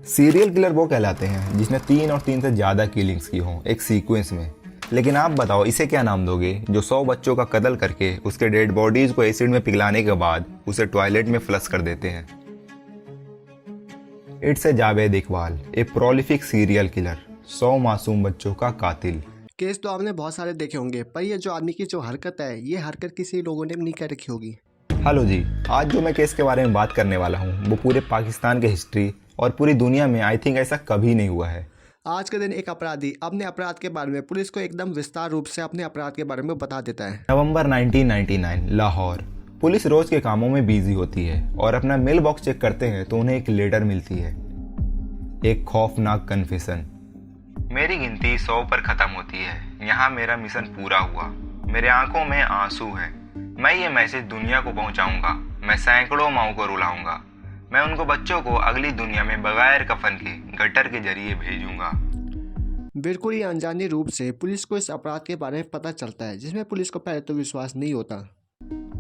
Serial killer वो कहलाते हैं जिसने 3 और 3 से ज़्यादा किलिंग्स की हों एक सीक्वेंस में। लेकिन आप बताओ इसे क्या नाम दोगे जो 100 बच्चों का कत्ल करके उसके डेड बॉडीज को एसिड में पिघलाने के बाद उसे टॉयलेट में फ्लश कर देते हैं। It's a Javed Iqbal, A prolific serial killer, 100 मासूम बच्चों का कातिल। केस तो आपने बहुत सारे देखे होंगे, पर ये जो आदमी की जो हरकत है, ये हरकत किसी लोगों ने नहीं कर रखी होगी। हेलो जी, आज जो मैं केस के बारे में बात करने वाला हूँ वो पूरे पाकिस्तान के हिस्ट्री और पूरी दुनिया में आई थिंक ऐसा कभी नहीं हुआ है। आज के दिन एक अपराधी अपने अपराध के बारे में पुलिस को एकदम विस्तार रूप से अपने अपराध के बारे में बता देता है। नवंबर 1999, लाहौर। पुलिस रोज के कामों में बिजी होती है और अपना मेल बॉक्स चेक करते हैं तो उन्हें एक लेटर मिलती है, एक खौफनाक कन्फेशन। मेरी गिनती 100 पर खत्म होती है। यहाँ मेरा मिशन पूरा हुआ। मेरे आंखों में आंसू है। मैं ये मैसेज दुनिया को पहुंचाऊंगा। मैं सैकड़ों माओं को रुलाऊंगा। मैं उनको बच्चों को अगली दुनिया में बगैर कफन के गटर के जरिए भेजूंगा। बिल्कुल ही अनजाने रूप से पुलिस को इस अपराध के बारे में पता चलता है, जिसमें पुलिस को पहले तो विश्वास नहीं होता।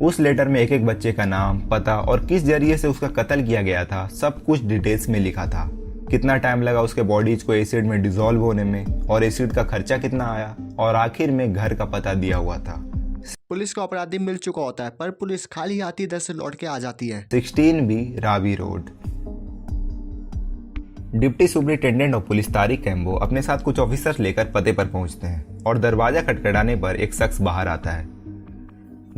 उस लेटर में एक एक बच्चे का नाम, पता और किस जरिए से उसका कत्ल किया गया था सब कुछ डिटेल्स में लिखा था। कितना टाइम लगा उसके बॉडीज को एसिड में डिसॉल्व होने में और एसिड का खर्चा कितना आया, और आखिर में घर का पता दिया हुआ था। पुलिस को अपराधी मिल चुका होता है, पर पुलिस खाली हाथी इधर से लौट के आ जाती है। 16B Ravi road. Deputy superintendent of police Tariq combo अपने साथ कुछ ऑफिसर्स लेकर पते पर पहुंचते हैं और दरवाजा खटखटाने पर एक शख्स बाहर आता है।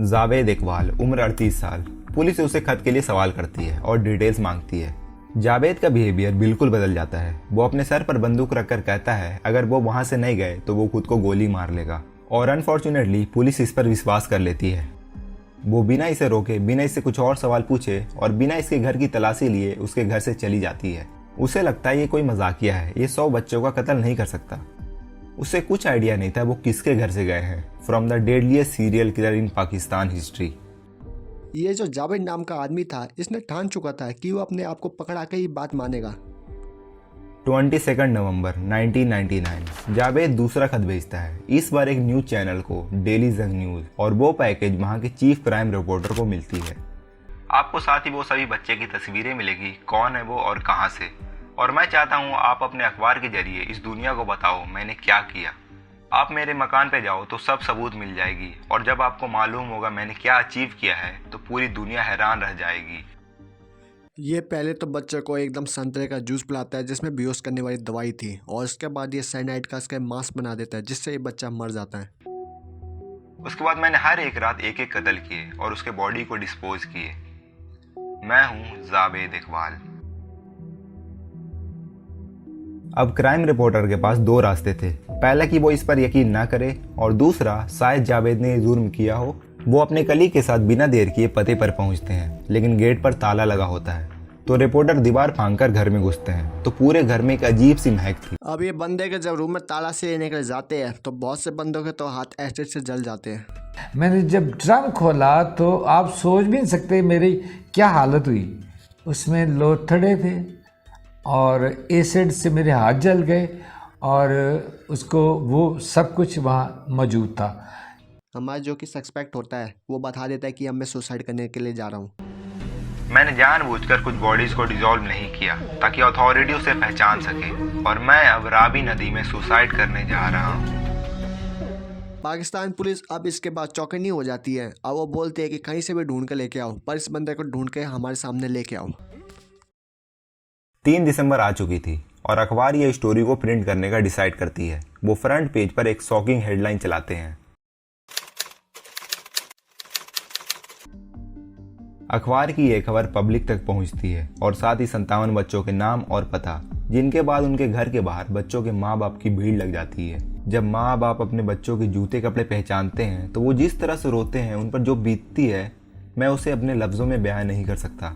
जावेद इकबाल, उम्र 38 साल। पुलिस उसे खत के लिए सवाल करती है और डिटेल्स मांगती है। जावेद का बिहेवियर बिल्कुल बदल जाता है। वो अपने सर पर बंदूक रखकर कहता है अगर वो वहां से नहीं गए तो वो खुद को गोली मार लेगा, और अनफॉर्चुनेटली पुलिस इस पर विश्वास कर लेती है। वो बिना इसे रोके, बिना इससे कुछ और सवाल पूछे और बिना इसके घर की तलाशी लिए उसके घर से चली जाती है। उसे लगता है ये कोई मजाकिया है, ये 100 बच्चों का कत्ल नहीं कर सकता। उसे कुछ आइडिया नहीं था वो किसके घर से गए हैं। From the deadliest serial killer in Pakistan history. ये जो जावेद नाम का आदमी था, इसने ठान चुका था कि वो अपने आप को पकड़ा के ही बात मानेगा। 22 नवंबर 1999, जावेद दूसरा खत भेजता है, इस बार एक न्यूज चैनल को, डेली जंग न्यूज, और वो पैकेज वहां के चीफ क्राइम रिपोर्टर को मिलती है। आपको साथ ही वो सभी बच्चे की तस्वीरें मिलेगी, कौन है वो और कहां से। और मैं चाहता हूं आप अपने अखबार के जरिए इस दुनिया को बताओ मैंने क्या किया। आप मेरे मकान पे जाओ तो सब सबूत मिल जाएगी, और जब आपको मालूम होगा मैंने क्या अचीव किया है तो पूरी दुनिया हैरान रह जाएगी। ये पहले तो बच्चे को एकदम संतरे का जूस पिलाता है जिसमें बेहोश करने वाली दवाई थी, और उसके बाद ये साइनाइड का इसका मास्क बना देता है जिससे ये बच्चा मर जाता है। उसके बाद मैंने हर एक रात एक एक कत्ल किए और उसके बॉडी को डिस्पोज किए। मैं हूं जावेद इकबाल। अब क्राइम रिपोर्टर के पास 2 रास्ते थे। पहला कि वो इस पर यकीन ना करे, और दूसरा शायद जावेद ने जुर्म किया हो। वो अपने कलीग के साथ बिना देर किए पते पर पहुंचते हैं, लेकिन गेट पर ताला लगा होता है। तो रिपोर्टर दीवार फांदकर घर में घुसते हैं तो पूरे घर में एक अजीब सी महक थी। अब ये बंदे के जब रूम में ताला से निकल जाते हैं तो बहुत से बंदों के तो हाथ एसिड से जल जाते हैं। मैंने जब ड्रम खोला तो आप सोच भी नहीं सकते मेरी क्या हालत हुई। उसमें लोथड़े थे और एसिड से मेरे हाथ जल गए, और उसको वो सब कुछ वहाँ मौजूद था। हमारा जो कि सस्पेक्ट होता है वो बता देता है कि अब मैं सुसाइड करने के लिए जा रहा हूँ। मैंने जानबूझकर कुछ बॉडीज को डिसॉल्व नहीं किया ताकि अथॉरिटी उसे पहचान सके, और मैं अब रावी नदी में सुसाइड करने जा रहा हूँ। पाकिस्तान पुलिस अब इसके बाद चौकन्नी हो जाती है। अब वो बोलते हैं कि कहीं से भी ढूंढ के लेके आओ, पर इस बंदे को ढूंढ के हमारे सामने लेके आओ। 3 दिसंबर आ चुकी थी और अखबार ये स्टोरी को प्रिंट करने का डिसाइड करती है। वो फ्रंट पेज पर एक शॉकिंग हेडलाइन चलाते हैं। अखबार की ये खबर पब्लिक तक पहुंचती है और साथ ही 57 बच्चों के नाम और पता, जिनके बाद उनके घर के बाहर बच्चों के माँ बाप की भीड़ लग जाती है। जब माँ बाप अपने बच्चों के जूते कपड़े पहचानते हैं तो वो जिस तरह से रोते हैं, उन पर जो बीतती है मैं उसे अपने लफ्जों में बयान नहीं कर सकता।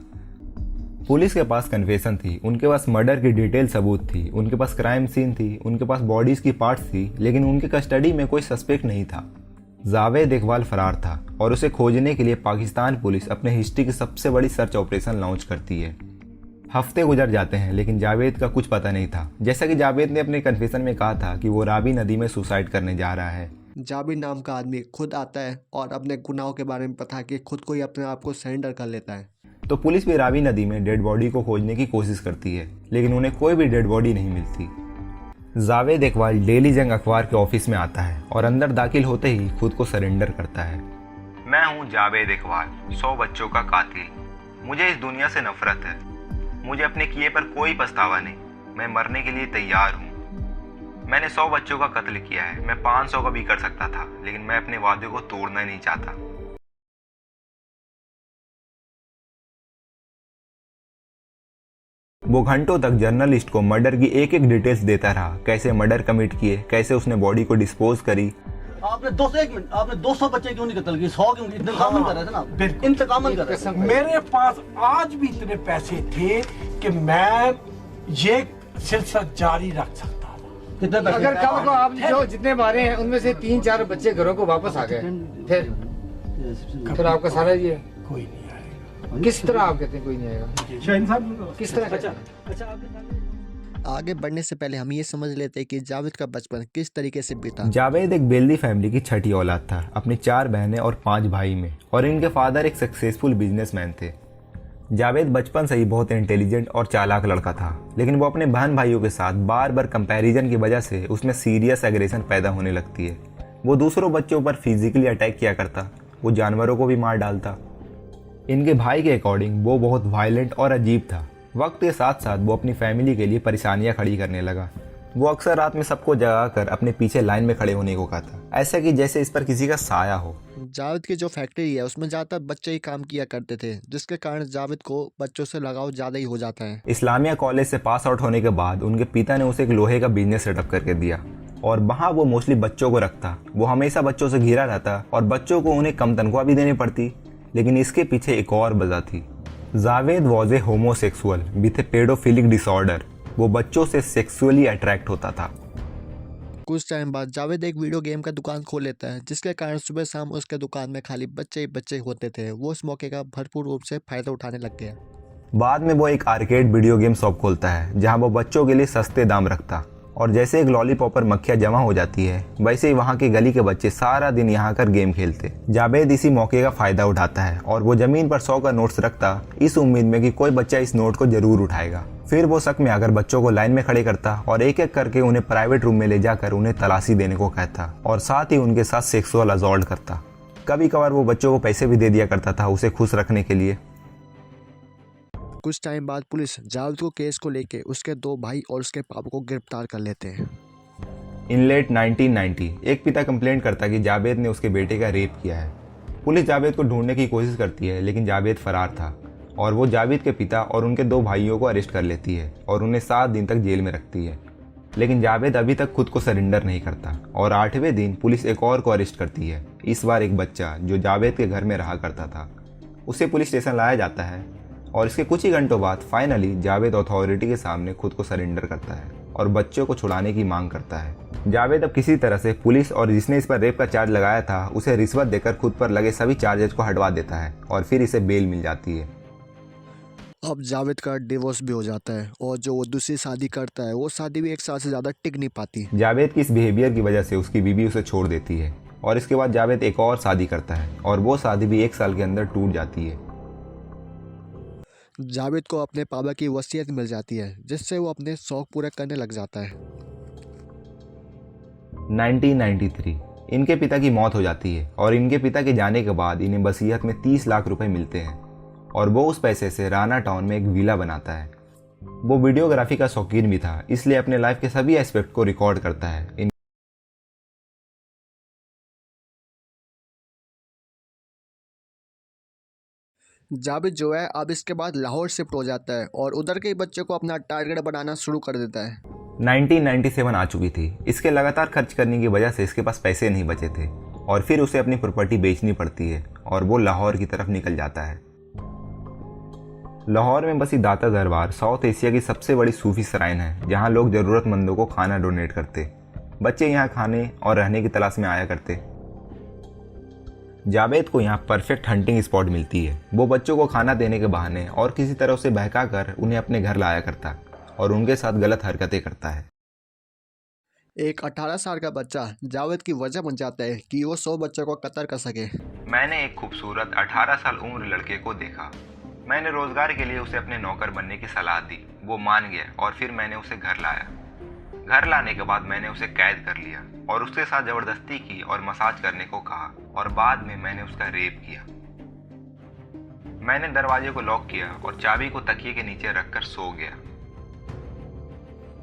पुलिस के पास कन्फेशन थी, उनके पास मर्डर की डिटेल सबूत थी, उनके पास क्राइम सीन थी, उनके पास बॉडीज की पार्ट्स थी, लेकिन उनके कस्टडी में कोई सस्पेक्ट नहीं था। जावेद इकबाल फरार था और उसे खोजने के लिए पाकिस्तान पुलिस अपने हिस्ट्री की सबसे बड़ी सर्च ऑपरेशन लॉन्च करती है। हफ्ते गुजर जाते हैं लेकिन जावेद का कुछ पता नहीं था। जैसा कि जावेद ने अपने कन्फेशन में कहा था कि वो रावी नदी में सुसाइड करने जा रहा है। जावेद नाम का आदमी खुद आता है और अपने गुनाहों के बारे में बता के खुद को ही अपने आप को सरेंडर कर लेता है। तो पुलिस भी रावी नदी में डेड बॉडी को खोजने की कोशिश करती है, लेकिन उन्हें कोई भी डेड बॉडी नहीं मिलती। जावेद इकबाल डेली जंग अखबार के ऑफिस में आता है और अंदर दाखिल होते ही खुद को सरेंडर करता है। मैं हूँ जावेद इकबाल, 100 बच्चों का कातिल। मुझे इस दुनिया से नफरत है। मुझे अपने किए पर कोई पछतावा नहीं। मैं मरने के लिए तैयार हूँ। मैंने 100 बच्चों का कत्ल किया है। मैं 500 का भी कर सकता था, लेकिन मैं अपने वादे को तोड़ना नहीं चाहता। वो घंटों तक जर्नलिस्ट को मर्डर की एक एक डिटेल्स देता रहा, कैसे मर्डर कमिट किए, कैसे उसने बॉडी को डिस्पोज करी। आपने 200 बच्चे क्यों नहीं कत्ल किए? 100 क्यों? इंतकामन कर रहे थे ना, इंतकामन कर रहे थे। मेरे पास आज भी इतने पैसे थे कि मैं ये सिलसिला जारी रख सकता था। कितने पैसे? अगर कल को आप जो जितने मारे हैं उनमें से 3-4 बच्चे घरों को वापस आ गए, फिर आपका सारा ये कोई नहीं आएगा। किस तरह आप कहते हैं कोई नहीं आएगा? किस तरह? अच्छा आगे बढ़ने से पहले हम ये समझ लेते हैं कि जावेद का बचपन किस तरीके से बीता। जावेद एक बेल्दी फैमिली की छठी औलाद था, अपनी 4 बहनें और 5 भाई में, और इनके फादर एक सक्सेसफुल बिजनेसमैन थे। जावेद बचपन से ही बहुत इंटेलिजेंट और चालाक लड़का था, लेकिन वो अपने बहन भाइयों के साथ बार बार कंपैरिजन की वजह से उसमें सीरियस एग्रेशन पैदा होने लगती है। वो दूसरों बच्चों पर फिजिकली अटैक किया करता, वो जानवरों को भी मार डालता। इनके भाई के अकॉर्डिंग वो बहुत वायलेंट और अजीब था। वक्त के साथ साथ वो अपनी फैमिली के लिए परेशानियां खड़ी करने लगा। वो अक्सर रात में सबको जगाकर अपने पीछे लाइन में खड़े होने को कहता, ऐसा कि जैसे इस पर किसी का साया हो। जावेद की जो फैक्ट्री है उसमें ज़्यादातर बच्चे ही काम किया करते थे, जिसके कारण जावेद को बच्चों से लगाव ज़्यादा ही हो जाता है। इस्लामिया कॉलेज से पास आउट होने के बाद उनके पिता ने उसे एक लोहे का बिजनेस सेटअप करके दिया, और वहाँ वो मोस्टली बच्चों को रखता। वो हमेशा बच्चों से घिरा रहता और बच्चों को उन्हें कम तनख्वाह भी देनी पड़ती, लेकिन इसके पीछे एक और वजह थी। Javed was a homosexual with a paedophilic disorder. वो बच्चों से सेक्सुअली अट्रैक्ट होता था। कुछ टाइम बाद जावेद एक वीडियो गेम का दुकान खोल लेता है, जिसके कारण सुबह शाम उसके दुकान में खाली बच्चे ही बच्चे होते थे। वो इस मौके का भरपूर रूप से फायदा उठाने लग गया। बाद में वो एक आर्केड वीडियो गेम शॉप खोलता है, जहाँ वो बच्चों के लिए सस्ते दाम रखता, और जैसे एक लॉलीपॉप पर मक्खियाँ जमा हो जाती है, वैसे ही वहाँ के गली के बच्चे सारा दिन यहाँ आकर गेम खेलते। जावेद इसी मौके का फायदा उठाता है और वो जमीन पर 100 का नोट्स रखता, इस उम्मीद में कि कोई बच्चा इस नोट को जरूर उठाएगा। फिर वो शक में आकर बच्चों को लाइन में खड़े करता और एक एक करके उन्हें प्राइवेट रूम में ले जाकर उन्हें तलाशी देने को कहता, और साथ ही उनके साथ सेक्सुअल असॉल्ट करता। कभी कभार वो बच्चों को पैसे भी दे दिया करता था उसे खुश रखने के लिए। कुछ टाइम बाद पुलिस जावेद को केस को लेके उसके 2 भाई और उसके पापा को गिरफ्तार कर लेते हैं। इन लेट 1990 एक पिता कंप्लेंट करता कि जावेद ने उसके बेटे का रेप किया है। पुलिस जावेद को ढूंढने की कोशिश करती है, लेकिन जावेद फरार था, और वो जावेद के पिता और उनके 2 भाइयों को अरेस्ट कर लेती है और उन्हें 7 दिन तक जेल में रखती है। लेकिन जावेद अभी तक खुद को सरेंडर नहीं करता, और 8वें दिन पुलिस एक और को अरेस्ट करती है। इस बार एक बच्चा जो जावेद के घर में रहा करता था, उसे पुलिस स्टेशन लाया जाता है, और इसके कुछ ही घंटों बाद फाइनली जावेद अथॉरिटी के सामने खुद को सरेंडर करता है और बच्चों को छुड़ाने की मांग करता है। जावेद अब किसी तरह से पुलिस और जिसने इस पर रेप का चार्ज लगाया था उसे रिश्वत देकर खुद पर लगे सभी चार्जेस को हटवा देता है, और फिर इसे बेल मिल जाती है। अब जावेद का डिवोर्स भी हो जाता है, और जो वो दूसरी शादी करता है वो शादी भी 1 साल से ज़्यादा टिक नहीं पाती। जावेद की इस बिहेवियर की वजह से उसकी बीवी उसे छोड़ देती है, और इसके बाद जावेद एक और शादी करता है, और वो शादी भी 1 साल के अंदर टूट जाती है। जावेद को अपने पापा की वसीयत मिल जाती है, जिससे वो अपने शौक पूरे करने लग जाता है। 1993 इनके पिता की मौत हो जाती है, और इनके पिता के जाने के बाद इन्हें वसीयत में 30 लाख रुपए मिलते हैं, और वो उस पैसे से राना टाउन में एक विला बनाता है। वो वीडियोग्राफी का शौकीन भी था, इसलिए अपने लाइफ के सभी एस्पेक्ट को रिकॉर्ड करता है। जावेद जो है अब इसके बाद लाहौर शिफ्ट हो जाता है और उधर के बच्चों को अपना टारगेट बनाना शुरू कर देता है। 1997 आ चुकी थी। इसके लगातार खर्च करने की वजह से इसके पास पैसे नहीं बचे थे, और फिर उसे अपनी प्रॉपर्टी बेचनी पड़ती है, और वो लाहौर की तरफ निकल जाता है। लाहौर में बसी दाता दरबार साउथ एशिया की सबसे बड़ी सूफी सराइन है, जहाँ लोग ज़रूरतमंदों को खाना डोनेट करते। बच्चे यहाँ खाने और रहने की तलाश में आया करते। जावेद को यहाँ परफेक्ट हंटिंग स्पॉट मिलती है। वो बच्चों को खाना देने के बहाने और किसी तरह उसे बहका कर उन्हें अपने घर लाया करता और उनके साथ गलत हरकतें करता है। एक 18 साल का बच्चा जावेद की वजह बन जाता है कि वो 100 बच्चों को कत्ल कर सके। मैंने एक खूबसूरत 18 साल उम्र लड़के को देखा। मैंने रोजगार के लिए उसे अपने नौकर बनने की सलाह दी। वो मान गया और फिर मैंने उसे घर लाया। घर लाने के बाद मैंने उसे कैद कर लिया और उसके साथ जबरदस्ती की और मसाज करने को कहा और बाद में मैंने उसका रेप किया। मैंने दरवाजे को लॉक किया और चाबी को तकिए के नीचे रखकर सो गया।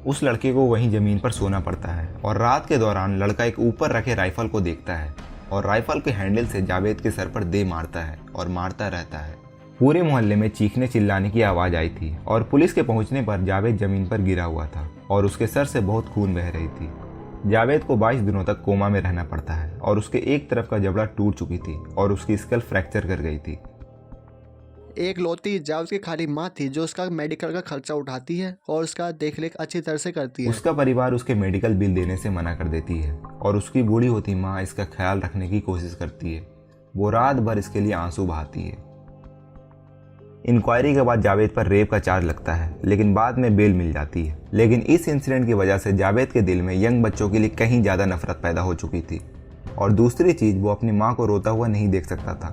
उस लड़के को वहीं जमीन पर सोना पड़ता है और रात के दौरान लड़का एक ऊपर रखे राइफल को देखता है और राइफल के हैंडल से जावेद के सर पर दे मारता है और मारता रहता है। पूरे मोहल्ले में चीखने चिल्लाने की आवाज आई थी और पुलिस के पहुंचने पर जावेद जमीन पर गिरा हुआ था और उसके सर से बहुत खून बह रही थी। जावेद को 22 दिनों तक कोमा में रहना पड़ता है और उसके एक तरफ का जबड़ा टूट चुकी थी और उसकी स्कल फ्रैक्चर कर गई थी। एक लौती जावेद की खाली माँ थी जो उसका मेडिकल का खर्चा उठाती है और उसका देखरेख अच्छी तरह से करती है। उसका परिवार उसके मेडिकल बिल देने से मना कर देती है और उसकी बूढ़ी होती माँ इसका ख्याल रखने की कोशिश करती है। वो रात भर इसके लिए आंसू बहाती है। इंक्वायरी के बाद जावेद पर रेप का चार्ज लगता है लेकिन बाद में बेल मिल जाती है। लेकिन इस इंसिडेंट की वजह से जावेद के दिल में यंग बच्चों के लिए कहीं ज़्यादा नफरत पैदा हो चुकी थी और दूसरी चीज़, वो अपनी माँ को रोता हुआ नहीं देख सकता था।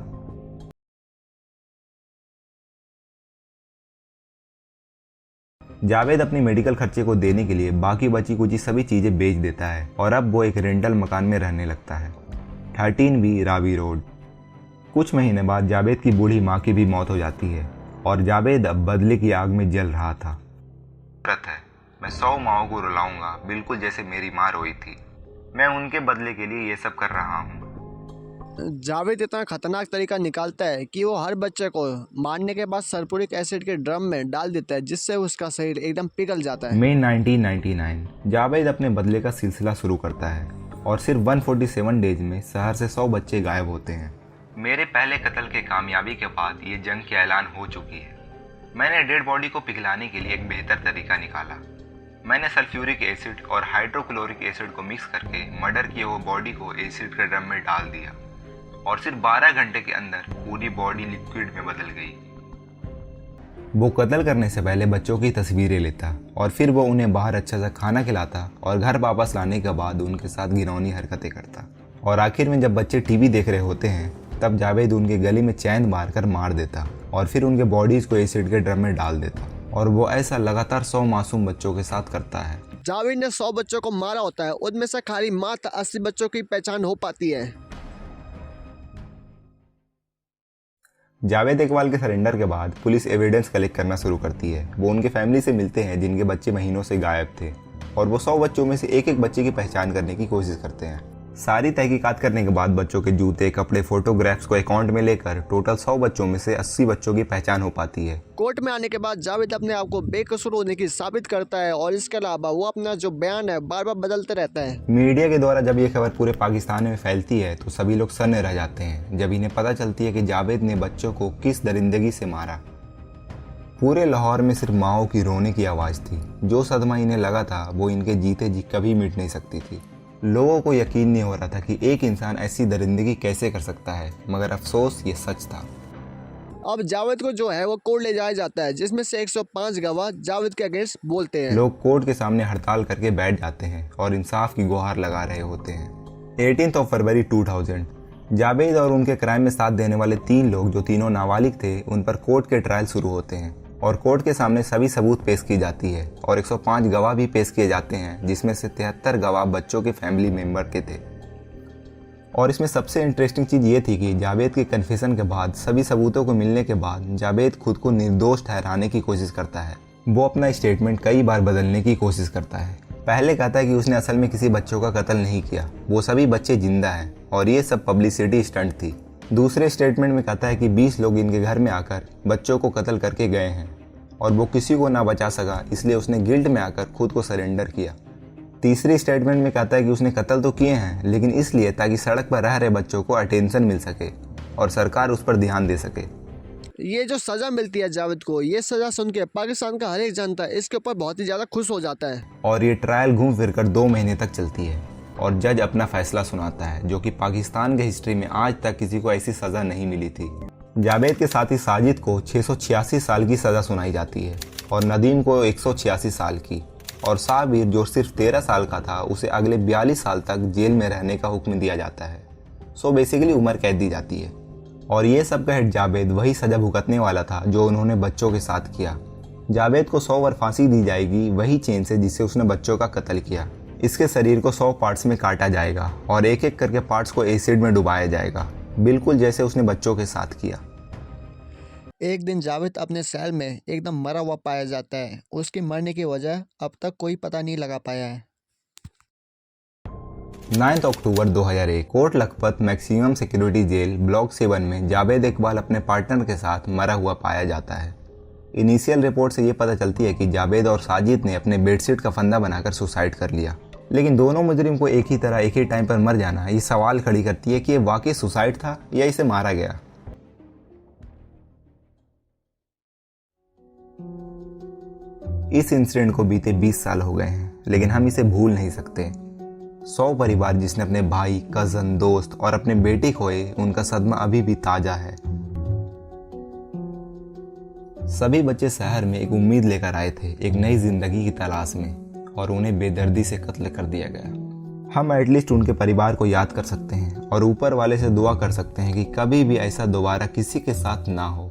जावेद अपनी मेडिकल खर्चे को देने के लिए बाकी बची कुची सभी चीज़ें बेच देता है और अब वो एक रेंटल मकान में रहने लगता है, 13B रावी रोड। कुछ महीने बाद जावेद की बूढ़ी माँ की भी मौत हो जाती है और जावेद अब बदले की आग में जल रहा था। है मैं 100 माओं को रुलाऊंगा बिल्कुल जैसे मेरी माँ रोई थी। मैं उनके बदले के लिए ये सब कर रहा हूँ। जावेद इतना खतरनाक तरीका निकालता है कि वो हर बच्चे को मारने के बाद सल्फ्यूरिक एसिड के ड्रम में डाल देता है जिससे उसका शरीर एकदम पिघल जाता है। मई 1999 जावेद अपने बदले का सिलसिला शुरू करता है और सिर्फ 147 डेज में शहर से 100 बच्चे गायब होते हैं। मेरे पहले कत्ल के कामयाबी के बाद ये जंग की ऐलान हो चुकी है। मैंने डेड बॉडी को पिघलाने के लिए एक बेहतर तरीका निकाला। मैंने सल्फ्यूरिक एसिड और हाइड्रोक्लोरिक एसिड को मिक्स करके मर्डर किए हुए बॉडी को एसिड के ड्रम में डाल दिया और सिर्फ 12 घंटे के अंदर पूरी बॉडी लिक्विड में बदल गई। वो कत्ल करने से पहले बच्चों की तस्वीरें लेता और फिर वो उन्हें बाहर अच्छा सा खाना खिलाता और घर वापस लाने के बाद उनके साथ घिनौनी हरकतें करता और आखिर में जब बच्चे टीवी देख रहे होते हैं तब जावेद उनके गले में चैन मारकर मार देता और फिर उनके बॉडीज को एसिड के ड्रम में डाल देता और वो ऐसा लगातार 100 मासूम बच्चों के साथ करता है। जावेद ने 100 बच्चों को मारा होता है, उनमें से खाली मात्र 80 बच्चों की पहचान हो पाती है। जावेद इकबाल के सरेंडर के बाद पुलिस एविडेंस कलेक्ट करना शुरू करती है। वो उनके फैमिली से मिलते हैं जिनके बच्चे महीनों से गायब थे और वो 100 बच्चों में से एक एक बच्चे की पहचान करने की कोशिश करते हैं। सारी तहकीकात करने के बाद बच्चों के जूते, कपड़े, फोटोग्राफ्स को अकाउंट में लेकर टोटल 100 बच्चों में से 80 बच्चों की पहचान हो पाती है। कोर्ट में आने के बाद जावेद अपने आप को बेकसूर होने की साबित करता है और इसके अलावा वो अपना जो बयान है बार बार बदलते रहता है। मीडिया के द्वारा जब ये खबर पूरे पाकिस्तान में फैलती है तो सभी लोग सन्न रह जाते हैं जब इन्हें पता चलती है कि जावेद ने बच्चों को किस दरिंदगी से मारा। पूरे लाहौर में सिर्फ माओ की रोने की आवाज़ थी। जो सदमा इन्हें लगा था वो इनके जीते जी कभी मिट नहीं सकती थी। लोगों को यकीन नहीं हो रहा था कि एक इंसान ऐसी दरिंदगी कैसे कर सकता है, मगर अफसोस ये सच था। अब जावेद को जो है वो कोर्ट ले जाया जाता है जिसमें से 105 गवाह जावेद के अगेंस्ट बोलते हैं। लोग कोर्ट के सामने हड़ताल करके बैठ जाते हैं और इंसाफ की गुहार लगा रहे होते हैं। 18 फरवरी 2000 जावेद और उनके क्राइम में साथ देने वाले 3 लोग जो तीनों नाबालिग थे उन पर कोर्ट के ट्रायल शुरू होते हैं और कोर्ट के सामने सभी सबूत पेश की जाती है और 105 गवाह भी पेश किए जाते हैं जिसमें से 73 गवाह बच्चों के फैमिली मेंबर के थे। और इसमें सबसे इंटरेस्टिंग चीज़ ये थी कि जावेद के कन्फेशन के बाद सभी सबूतों को मिलने के बाद जावेद खुद को निर्दोष ठहराने की कोशिश करता है। वो अपना स्टेटमेंट कई बार बदलने की कोशिश करता है। पहले कहता है कि उसने असल में किसी बच्चों का कत्ल नहीं किया, वो सभी बच्चे जिंदा हैं और ये सब पब्लिसिटी स्टंट थी। दूसरे स्टेटमेंट में कहता है कि 20 लोग इनके घर में आकर बच्चों को कत्ल करके गए हैं और वो किसी को ना बचा सका, इसलिए उसने गिल्ट में आकर खुद को सरेंडर किया। तीसरे स्टेटमेंट में कहता है कि उसने कत्ल तो किए हैं लेकिन इसलिए ताकि सड़क पर रह रहे बच्चों को अटेंशन मिल सके और सरकार उस पर ध्यान दे सके। ये जो सजा मिलती है जावेद को, ये सजा सुन के पाकिस्तान का हर एक जनता इसके ऊपर बहुत ही ज़्यादा खुश हो जाता है और ये ट्रायल घूम फिर कर 2 महीने तक चलती है और जज अपना फैसला सुनाता है जो कि पाकिस्तान के हिस्ट्री में आज तक किसी को ऐसी सज़ा नहीं मिली थी। जावेद के साथी साजिद को 686 साल की सज़ा सुनाई जाती है और नदीम को 186 साल की और साबिर जो सिर्फ 13 साल का था उसे अगले 42 साल तक जेल में रहने का हुक्म दिया जाता है। सो बेसिकली उम्र कैद दी जाती है। और ये सब का हेड जावेद वही सजा भुगतने वाला था जो उन्होंने बच्चों के साथ किया। जावेद को 100 बार फांसी दी जाएगी वही चेन से जिससे उसने बच्चों का कत्ल किया। इसके शरीर को 100 पार्ट्स में काटा जाएगा और एक एक करके पार्ट्स को एसिड में डुबाया जाएगा, बिल्कुल जैसे उसने बच्चों के साथ किया। एक दिन जावेद अपने सेल में एकदम मरा हुआ पाया जाता है। उसके मरने की वजह अब तक कोई पता नहीं लगा पाया है। 9 अक्टूबर 2001 Kot Lakhpat maximum security jail block 7 में जावेद इकबाल अपने पार्टनर के साथ मरा हुआ पाया जाता है। इनिशियल रिपोर्ट से ये पता चलती है कि जावेद और साजिद ने अपने बेडशीट का फंदा बनाकर सुसाइड कर लिया, लेकिन दोनों मुजरिम को एक ही तरह एक ही टाइम पर मर जाना ये सवाल खड़ी करती है कि ये वाकई सुसाइड था या इसे मारा गया। इस इंसिडेंट को बीते 20 साल हो गए हैं, लेकिन हम इसे भूल नहीं सकते। 100 परिवार जिसने अपने भाई, कजन, दोस्त और अपने बेटे खोए, उनका सदमा अभी भी ताजा है। सभी बच्चे शहर में एक उम्मीद लेकर आए थे, एक नई जिंदगी की तलाश में, और उन्हें बेदर्दी से कत्ल कर दिया गया। हम एटलीस्ट उनके परिवार को याद कर सकते हैं और ऊपर वाले से दुआ कर सकते हैं कि कभी भी ऐसा दोबारा किसी के साथ ना हो।